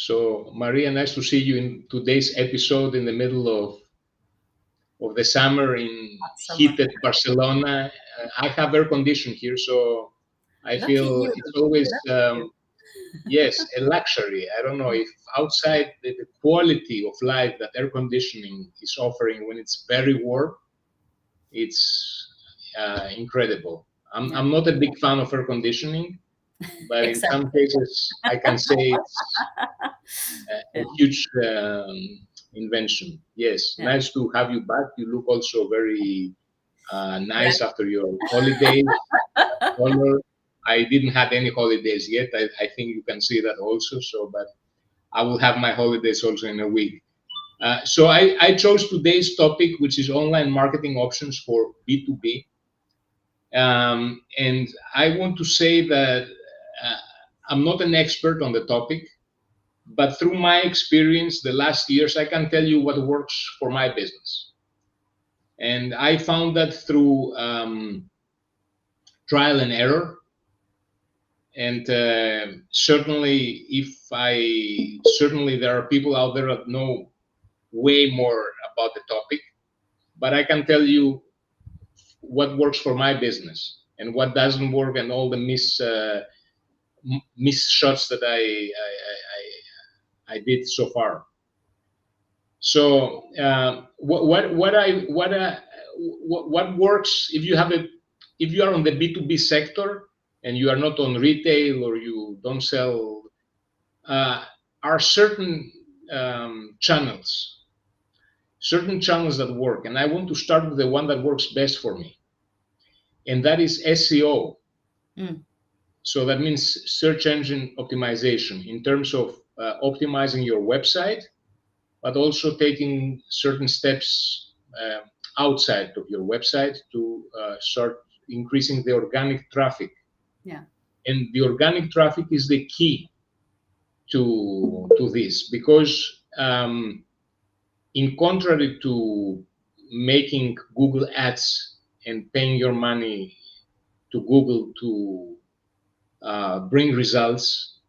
So, Maria, nice to see you in today's episode in the middle of the summer in Hot summer. heated Barcelona. I have air condition here, so I Lucky feel you. it's always, Lucky you. yes, a luxury. I don't know if outside the quality of life that air conditioning is offering when it's very warm, it's incredible. Yeah. I'm not a big fan of air conditioning, but in some Exactly. cases, I can say it's a Yeah. huge invention. Yes, Yeah. nice to have you back. You look also very Yeah. nice after your holidays. Color. I didn't have any holidays yet. I think you can see that also. So, but I will have my holidays also in a week. So I chose today's topic, which is online marketing options for B2B. And I want to say that uh, I'm not an expert on the topic, but through my experience the last years, I can tell you what works for my business. And I found that through trial and error. And certainly there are people out there that know way more about the topic, but I can tell you what works for my business and what doesn't work, and all the miss shots that I did so far. So what works if if you are on the B2B sector and you are not on retail or you don't sell, uh, are certain channels that work, and I want to start with the one that works best for me, and that is SEO. Mm. So that means search engine optimization in terms of optimizing your website, but also taking certain steps outside of your website to start increasing the organic traffic. Yeah. And the organic traffic is the key to this, because in contrary to making Google ads and paying your money to Google to bring results,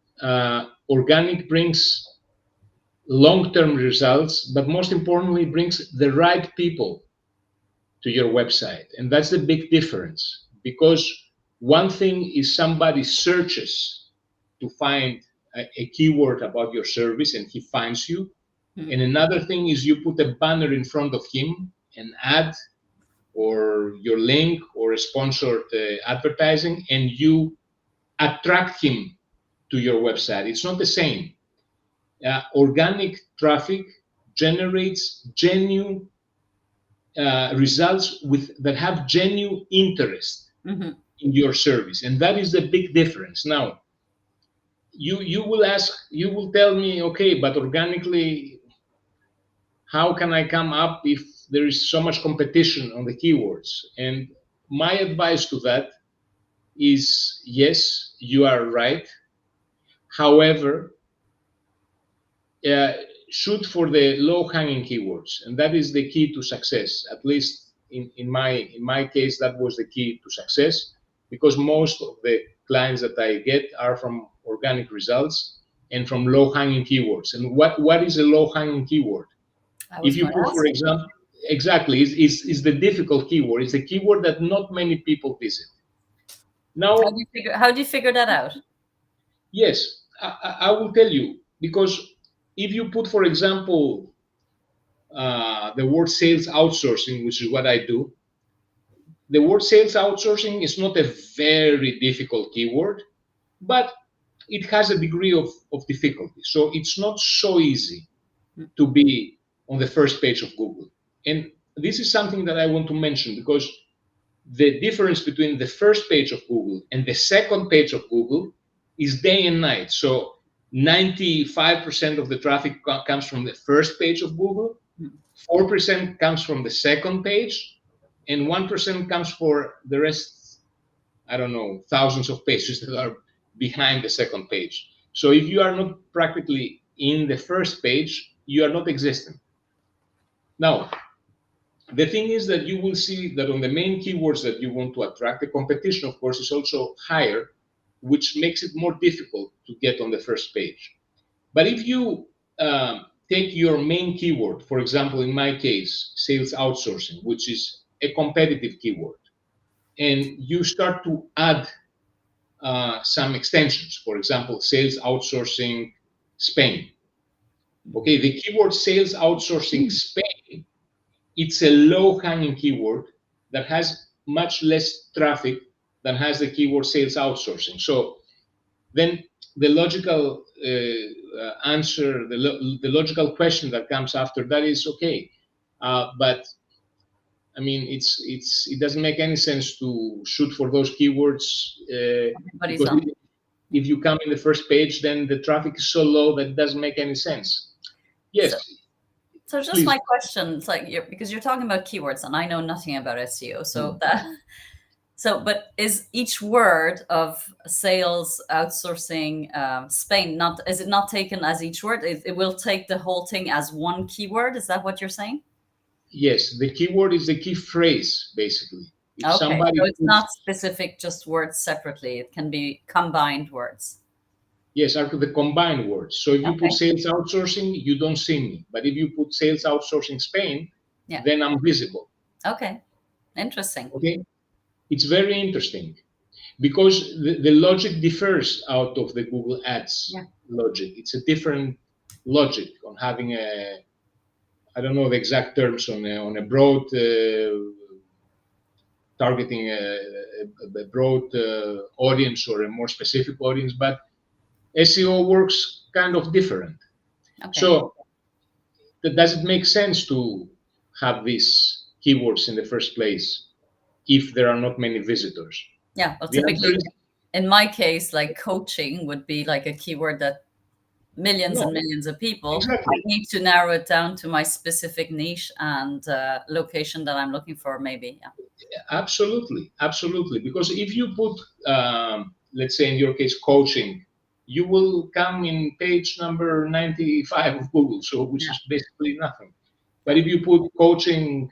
organic brings long-term results, but most importantly, brings the right people to your website. And that's the big difference, because one thing is somebody searches to find a keyword about your service and he finds you. Mm. And another thing is you put a banner in front of him, an ad or your link or a sponsored advertising, and you attract him to your website. It's not the same. Organic traffic generates genuine results that have genuine interest Mm-hmm. in your service, and that is the big difference. Now, you will tell me, okay, but organically, how can I come up if there is so much competition on the keywords? And my advice to that is, yes, you are right. However, uh, shoot for the low-hanging keywords, and that is the key to success. At least in my case, that was the key to success, because most of the clients that I get are from organic results and from low-hanging keywords. And what is a low-hanging keyword? I If was you going to put, ask for you. example, exactly, is the difficult keyword. It's a keyword that not many people visit. Now, How do you figure that out? yes, I will tell you, because if you put, for example, the word sales outsourcing, which is what I do, the word sales outsourcing is not a very difficult keyword, but it has a degree of difficulty. So it's not so easy Mm. to be on the first page of Google. And this is something that I want to mention, because the difference between the first page of Google and the second page of Google is day and night. So 95% of the traffic comes from the first page of Google, Mm. 4% comes from the second page, and 1% comes for the rest, I don't know, thousands of pages that are behind the second page. So if you are not practically in the first page, you are not existing. Now, the thing is that you will see that on the main keywords that you want to attract, the competition, of course, is also higher, which makes it more difficult to get on the first page. But if you take your main keyword, for example, in my case, sales outsourcing, which is a competitive keyword, and you start to add some extensions, for example, sales outsourcing Spain. Okay, the keyword sales outsourcing Spain, it's a low-hanging keyword that has much less traffic than has the keyword sales outsourcing. So then the logical answer, the logical question that comes after that is, okay, but I mean, it doesn't make any sense to shoot for those keywords Everybody's because on. if you come in the first page, then the traffic is so low that it doesn't make any sense. Yes. So just please. my question, it's like because you're talking about keywords, and I know nothing about SEO, so that. So, but is each word of sales outsourcing Spain is it not taken as each word? It will take the whole thing as one keyword. Is that what you're saying? Yes, the keyword is the key phrase, basically. If Okay, somebody so it's not specific, just words separately. It can be combined words. Yes, are the combined words. So if you put sales outsourcing, you don't see me. But if you put sales outsourcing Spain, then I'm visible. Okay, interesting. Okay, it's very interesting because the logic differs out of the Google Ads logic. It's a different logic on having a, I don't know the exact terms, on a broad targeting a broad audience or a more specific audience, but SEO works kind of different. Okay. So does it make sense to have these keywords in the first place if there are not many visitors? Yeah, well, typically, in my case, like coaching would be like a keyword that millions and millions of people. Exactly. I need to narrow it down to my specific niche and location that I'm looking for, maybe. Absolutely, absolutely. Because if you put, let's say in your case, coaching, you will come in page number 95 of Google, so which is basically nothing. But if you put coaching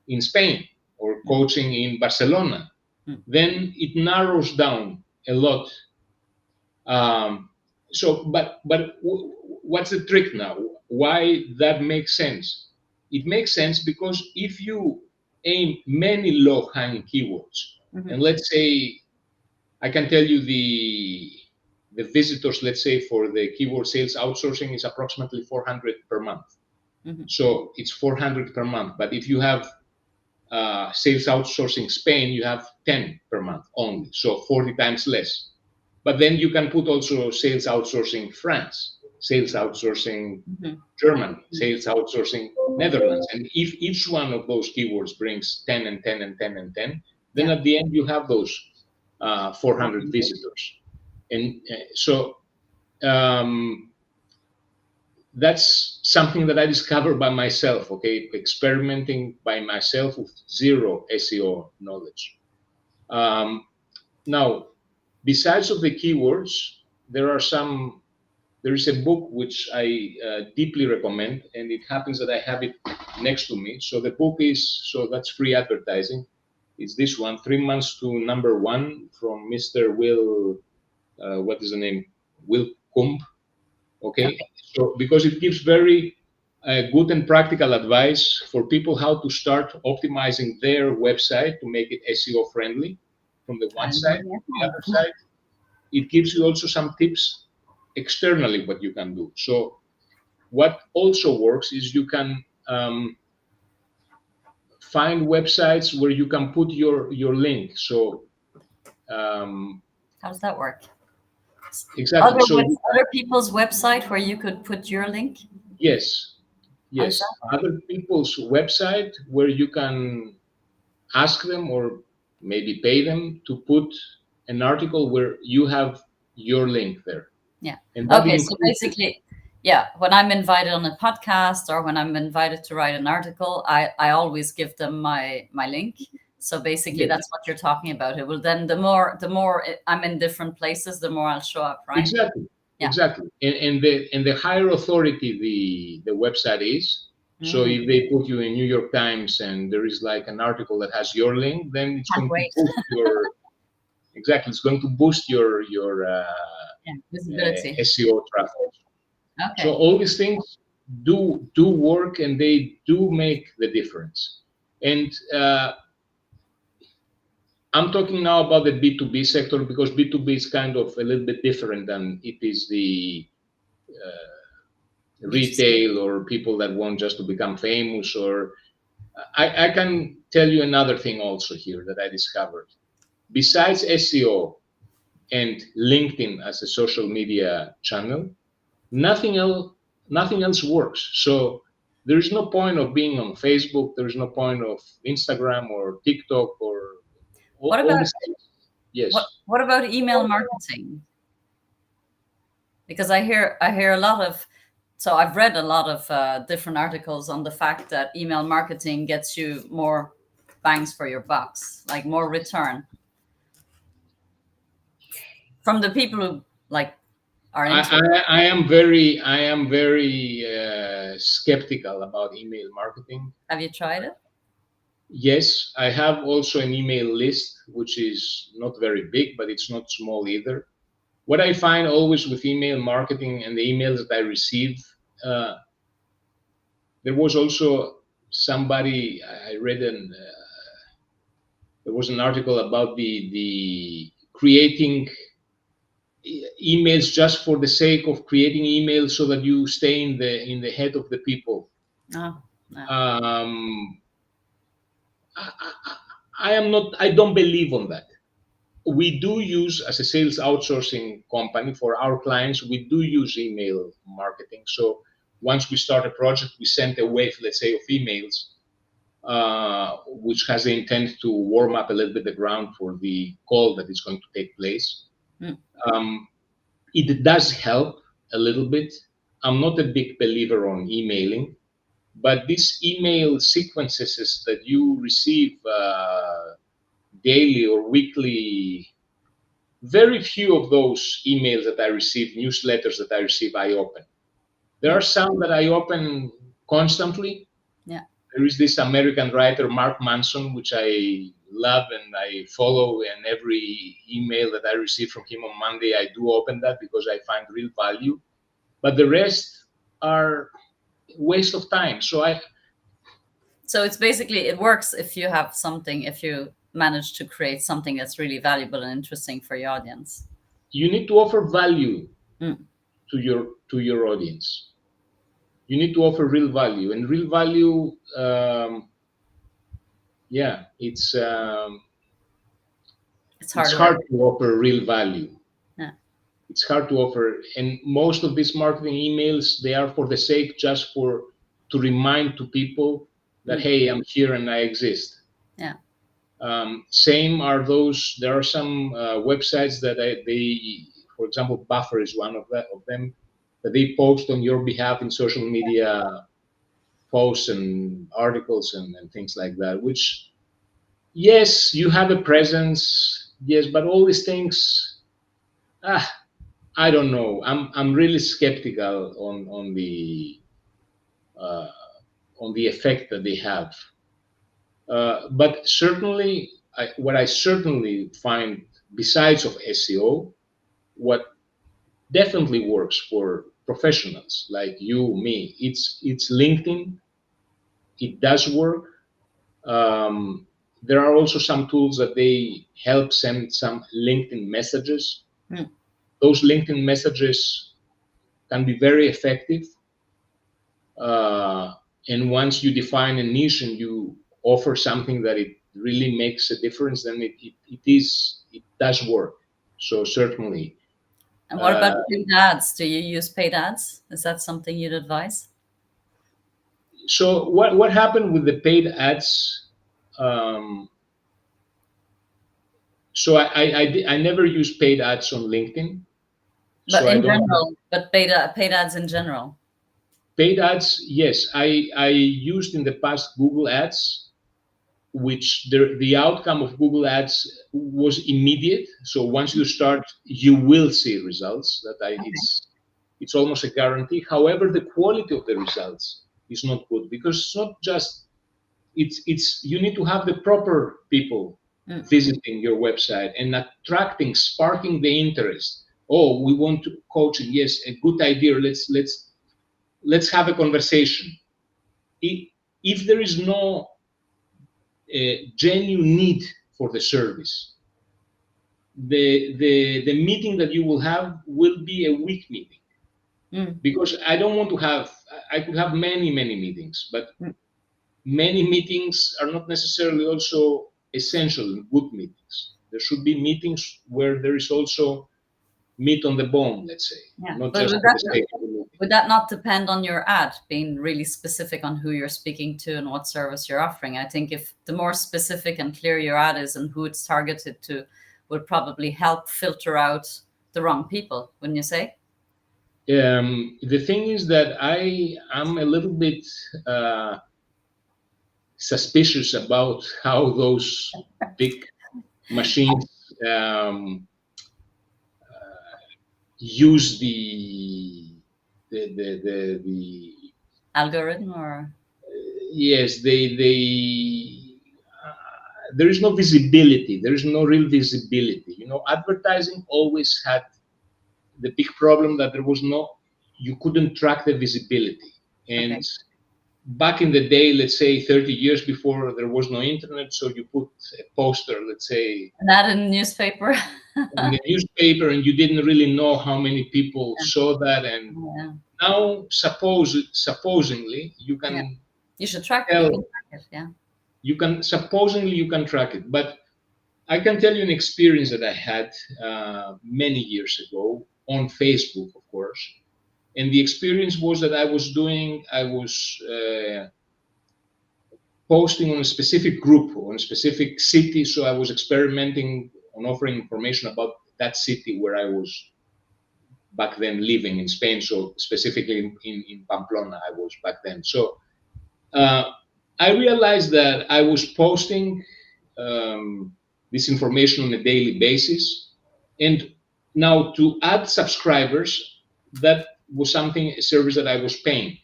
in Spain or coaching in Barcelona, then it narrows down a lot. But what's the trick now? Why that makes sense? It makes sense because if you aim many low-hanging keywords, and let's say I can tell you the visitors, let's say for the keyword sales outsourcing is approximately 400 per month. So it's 400 per month. But if you have sales outsourcing Spain, you have 10 per month only, so 40 times less. But then you can put also sales outsourcing France, sales outsourcing Germany, sales outsourcing Netherlands. And if each one of those keywords brings 10 and 10 and 10 and 10, then at the end you have those 400 visitors. And so that's something that I discovered by myself, okay, experimenting by myself with zero SEO knowledge. Now, besides of the keywords, there is a book which I deeply recommend, and it happens that I have it next to me. So the book is, so that's free advertising. It's this one, 3 Months to #1 from Mr. Will, what is the name? Will Kump. Okay. So because it gives very good and practical advice for people how to start optimizing their website to make it SEO friendly from the one side. The other side, it gives you also some tips externally what you can do. So what also works is you can find websites where you can put your link. So how does that work? Exactly. Other people's website where you could put your link? Yes. Yes. Other people's website where you can ask them or maybe pay them to put an article where you have your link there. Yeah. Okay. So basically, when I'm invited on a podcast or when I'm invited to write an article, I always give them my link. So basically, that's what you're talking about. It will then the more I'm in different places, the more I'll show up, right? Exactly. Yeah. Exactly. And the higher authority the website is. So if they put you in New York Times and there is like an article that has your link, then it's going to boost your exactly. It's going to boost your visibility, SEO traffic. So Okay. all these things do work, and they do make the difference. And I'm talking now about the B2B sector, because B2B is kind of a little bit different than it is the B2C. retail or people that want just to become famous. Or I can tell you another thing also here that I discovered. Besides SEO and LinkedIn as a social media channel, nothing else works. So there is no point of being on Facebook. There is no point of Instagram or TikTok or What all about these things. Yes. what about email marketing? Because I hear a lot of, so I've read a lot of different articles on the fact that email marketing gets you more bangs for your bucks, like more return from the people who like are into it. I am very skeptical about email marketing. Have you tried it? Yes, I have also an email list, which is not very big, but it's not small either. What I find always with email marketing and the emails that I receive, uh, there was also somebody I read, and there was an article about the creating emails just for the sake of creating emails so that you stay in the head of the people. No, no. Um, I am not. I don't believe on that. We do use, as a sales outsourcing company for our clients, we do use email marketing. So once we start a project, we send a wave, let's say, of emails, which has the intent to warm up a little bit the ground for the call that is going to take place. Mm. It does help a little bit. I'm not a big believer on emailing, but these email sequences that you receive daily or weekly, very few of those emails that I receive, newsletters that I receive, I open. There Yeah. are some that I open constantly. Yeah. There is this American writer, Mark Manson, which I love and I follow, and every email that I receive from him on Monday, I do open that because I find real value. But the rest are waste of time. So it's basically, it works if you have something, if you manage to create something that's really valuable and interesting for your audience. You need to offer value Mm. to your audience. You need to offer real value, and real value, yeah, It's it's hard work. hard to offer real value. Yeah. It's hard to offer, and most of these marketing emails, they are for the sake just for to remind to people that, Mm. hey, I'm here and I exist. Yeah. Same are those. There are some websites that they, for example, Buffer is one of them, that they post on your behalf in social media posts and articles and things like that. Which, yes, you have a presence, yes, but all these things, ah, I don't know. I'm really skeptical uh, on the effect that they have. But certainly, what I certainly find, besides of SEO, what definitely works for professionals like you, me, it's LinkedIn. It does work. There are also some tools that they help send some LinkedIn messages. Mm. Those LinkedIn messages can be very effective. And once you define a niche and you offer something that it really makes a difference, then it does work. So certainly. And what about Uh, paid ads? Do you use paid ads? Is that something you'd advise? so what happened with the paid ads? Um, so I never use paid ads on LinkedIn. But So I in don't have general, but paid ads in general. paid ads. Yes, I used in the past Google Ads, which the outcome of Google Ads was immediate. So once you start, you will see results. Okay. It's almost a guarantee. However, the quality of the results is not good, because it's not just it's you need to have the proper people Mm. visiting your website and sparking the interest. Oh, we want to coaching. Yes, a good idea. let's have a conversation. If there is no genuine need for the service, the meeting that you will have will be a weak meeting. Because I don't want to have, I could have many meetings, but many meetings are not necessarily also essential in good meetings. There should be meetings where there is also meat on the bone, let's say, not but just for the sake of the meeting. Would that not depend on your ad being really specific on who you're speaking to and what service you're offering? I think if the more specific and clear your ad is and who it's targeted to, would probably help filter out the wrong people, wouldn't you say? The thing is that I am a little bit suspicious about how those big machines use the algorithm, or yes, there is no visibility. There is no real visibility. You know, advertising always had the big problem that there was no, you couldn't track the visibility. And back in the day, let's say 30 years before, there was no internet, so you put a poster, let's say, an ad in the newspaper. in the newspaper, and you didn't really know how many people saw that. And now, supposedly, you can. You should track it. You can supposedly you can track it, but I can tell you an experience that I had many years ago on Facebook, of course. And the experience was that I was posting on a specific group, on a specific city. So I was experimenting on offering information about that city where I was back then living in Spain. So specifically in Pamplona, I was back then. So I realized that I was posting this information on a daily basis. And now to add subscribers, that was a service that I was paying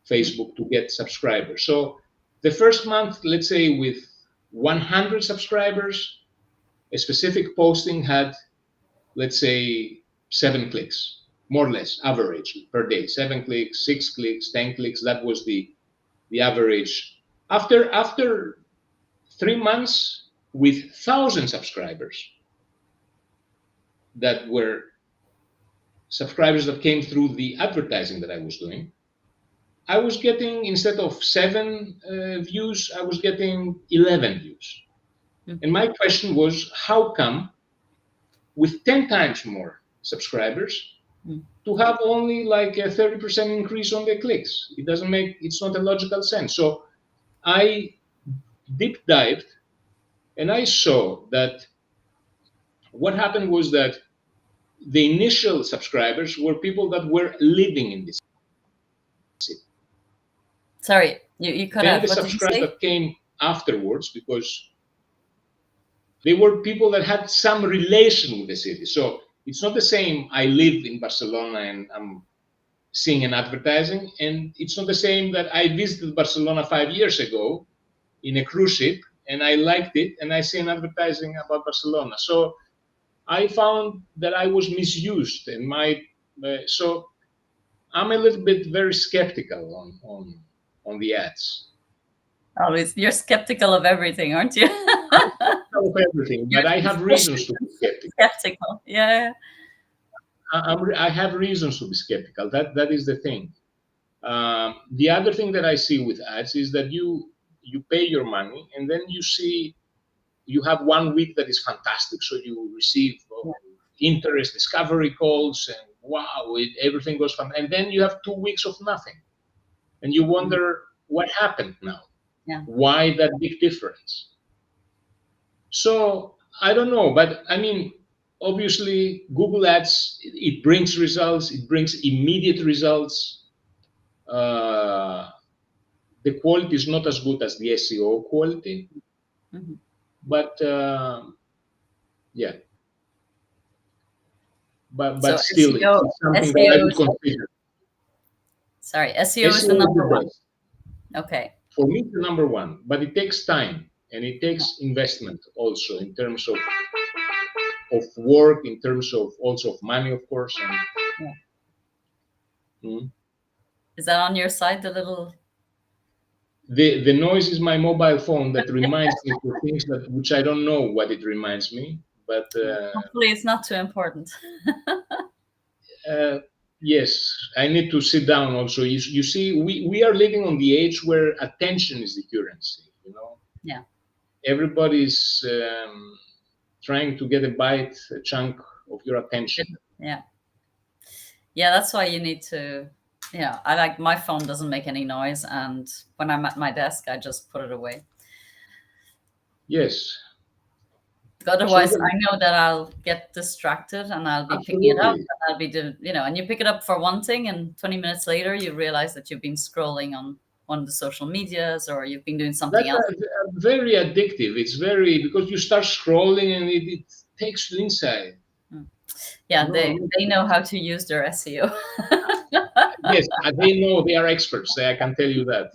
Facebook to get subscribers. So the first month, let's say with 100 subscribers, a specific posting had, let's say, 7 clicks, more or less, average per day. 7 clicks, 6 clicks, 10 clicks. That was the average. After 3 months with 1,000 subscribers, that were subscribers that came through the advertising that I was doing, I was getting, instead of 7 views, I was getting 11 views. And my question was, how come with 10 times more subscribers to have only like a 30% increase on the clicks? It's not a logical sense. So I deep dived and I saw that what happened was that the initial subscribers were people that were living in this city. Sorry, you cut out. Then the subscribers that came afterwards, because they were people that had some relation with the city. So it's not the same, I live in Barcelona and I'm seeing an advertising, and it's not the same that I visited Barcelona 5 years ago in a cruise ship and I liked it and I see an advertising about Barcelona. So I found that I was misused, and so I'm a little bit very skeptical on the ads. Always, you're skeptical of everything, aren't you? Of everything, but I have reasons to be skeptical. Yeah. I have reasons to be skeptical. That is the thing. The other thing that I see with ads is that you pay your money and then you have 1 week that is fantastic. So you receive interest, discovery calls, and wow, everything goes fun. And then you have 2 weeks of nothing. And you wonder what happened now. Yeah. Why that big difference? So I don't know, but I mean, obviously Google Ads, it brings results. It brings immediate results. The quality is not as good as the SEO quality, but yeah. But so still, SEO, it's something that I would consider. Sorry, SEO is the number one. Okay. For me, it's the number one, but it takes time and it takes investment also in terms of work, in terms of also of money, of course. And, Is that on your side, the little? The noise is my mobile phone that reminds me of things which I don't know what it reminds me, but Hopefully it's not too important. yes, I need to sit down also. You see, we are living on the age where attention is the currency, you know. Yeah. Everybody's trying to get a chunk of your attention. Yeah. Yeah, that's why you need to, yeah, I like my phone doesn't make any noise, and when I'm at my desk, I just put it away. Yes. Otherwise, So I know that I'll get distracted and I'll be picking it up, absolutely. and I'll be doing, and you pick it up for one thing, and 20 minutes later, you realize that you've been scrolling on one of the social medias, or you've been doing something That's else. very addictive. It's very, because you start scrolling and it takes you inside. Yeah, No, they know how to use their SEO. yes, they know, they are experts. I can tell you that.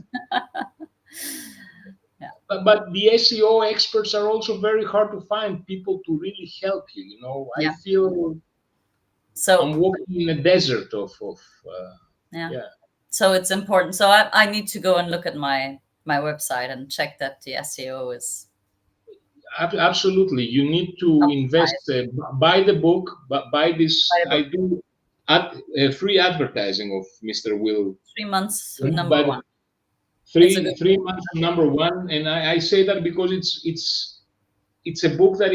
Yeah. But the SEO experts are also very hard to find people to really help you. You know, I Yeah. feel So I'm walking in a desert of yeah. So it's important. So I need to go and look at my website and check that the SEO is Absolutely. You need to invest, buy the book, buy this. I do free advertising of Mr. Will. 3 months number But one. It's a good 3 months number one, and I say that because it's a book that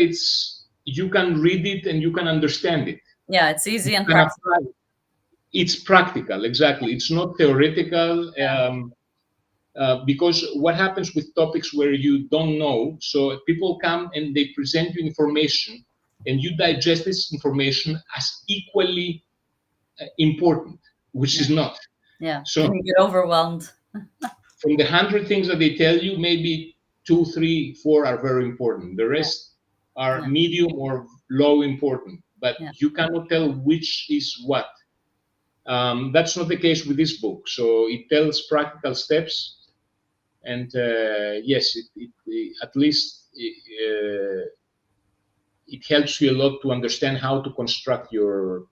you can read it and you can understand it. Yeah, it's easy and You can practical. apply. It's practical, exactly. It's not theoretical. Because what happens with topics where you don't know, so people come and they present you information, and you digest this information as equally important, which is not. Yeah, So and you get overwhelmed. from the 100 things that they tell you, maybe 2, 3, 4 are very important. The rest are medium or low important, but you cannot tell which is what. That's not the case with this book. So it tells practical steps, and yes, at least it helps you a lot to understand how to construct your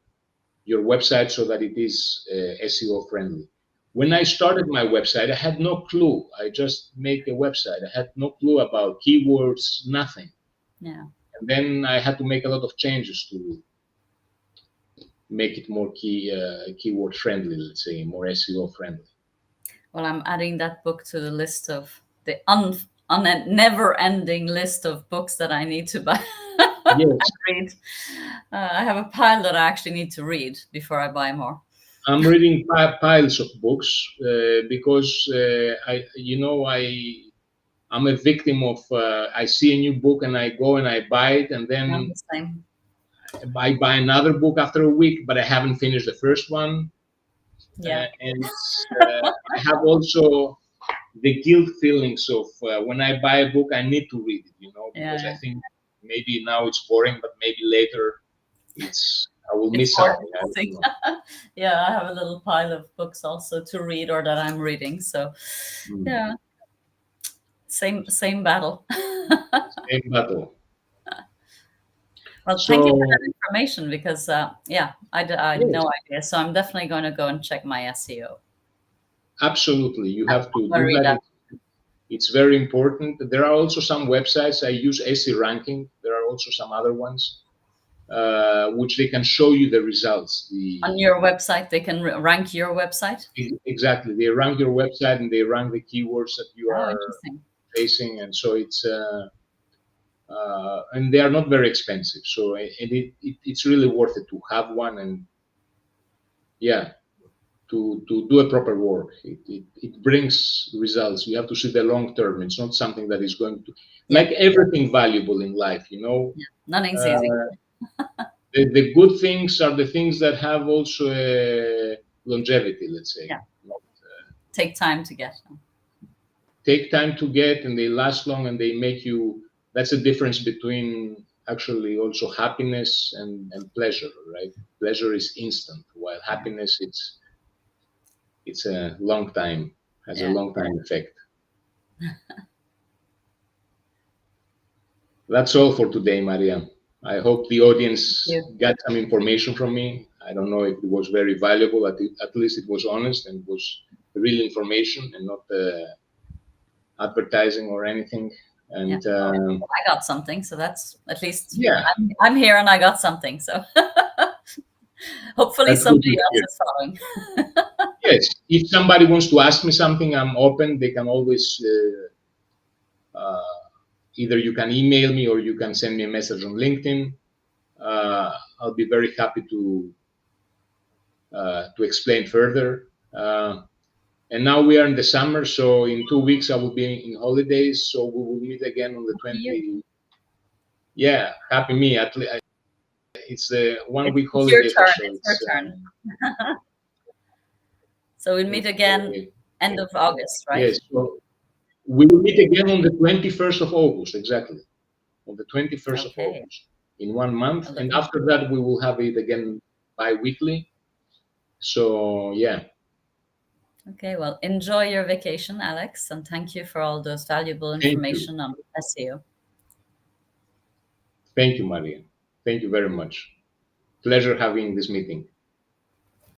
website so that it is SEO friendly. When I started my website, I had no clue. I just make a website. I had no clue about keywords, nothing. Yeah. And then I had to make a lot of changes to make it more keyword friendly, let's say, more SEO friendly. Well, I'm adding that book to the list of the never-ending list of books that I need to buy. Yes. Read. I have a pile that I actually need to read before I buy more. I'm reading piles of books because I'm a victim of I see a new book and I go and I buy it, and then I buy another book after a week, but I haven't finished the first one. Yeah. And I have also the guilt feelings of when I buy a book, I need to read it, because I think maybe now it's boring, but maybe later I will miss something. Yeah, I have a little pile of books also to read or that I'm reading. So yeah, same battle. Same battle. Well, thank you for that information, because I had no idea. So I'm definitely going to go and check my SEO. Absolutely, you have to do that. It's very important. There are also some websites. I use SE Ranking. There are also some other ones which they can show you the results. On your website, they can rank your website? Exactly. They rank your website and they rank the keywords that you are facing. And so it's, and they are not very expensive. So it's really worth it to have one and, to do a proper work. It brings results. You have to see the long term. It's not something that is going to, like everything valuable in life, Nothing's easy. The good things are the things that have also longevity, let's say. Yeah. Take time to get them. Take time to get, and they last long, and they make you. That's the difference between actually also happiness and pleasure, right? Pleasure is instant, while happiness it's a long time, has a long time effect. That's all for today, Maria. I hope the audience got some information from me. I don't know if it was very valuable. At least it was honest and was real information and not advertising or anything. And I got something, so that's at least yeah, I'm here and I got something. So hopefully that's good somebody to else hear. is following. Yes, if somebody wants to ask me something, I'm open. They can always either you can email me or you can send me a message on LinkedIn. I'll be very happy to explain further. And now we are in the summer, so in 2 weeks I will be in holidays. So we will meet again on the 20. Yeah, happy me. It's a 1 week It's your holiday for turn. sure. It's your turn. So we'll meet again end of August, right? Yes. So we will meet again on the 21st of August, exactly. On the 21st of August, in 1 month. And after that, we will have it again bi-weekly. So, yeah. Okay, well, enjoy your vacation, Alex, and thank you for all those valuable information on SEO. Thank you, Maria. Thank you very much. Pleasure having this meeting.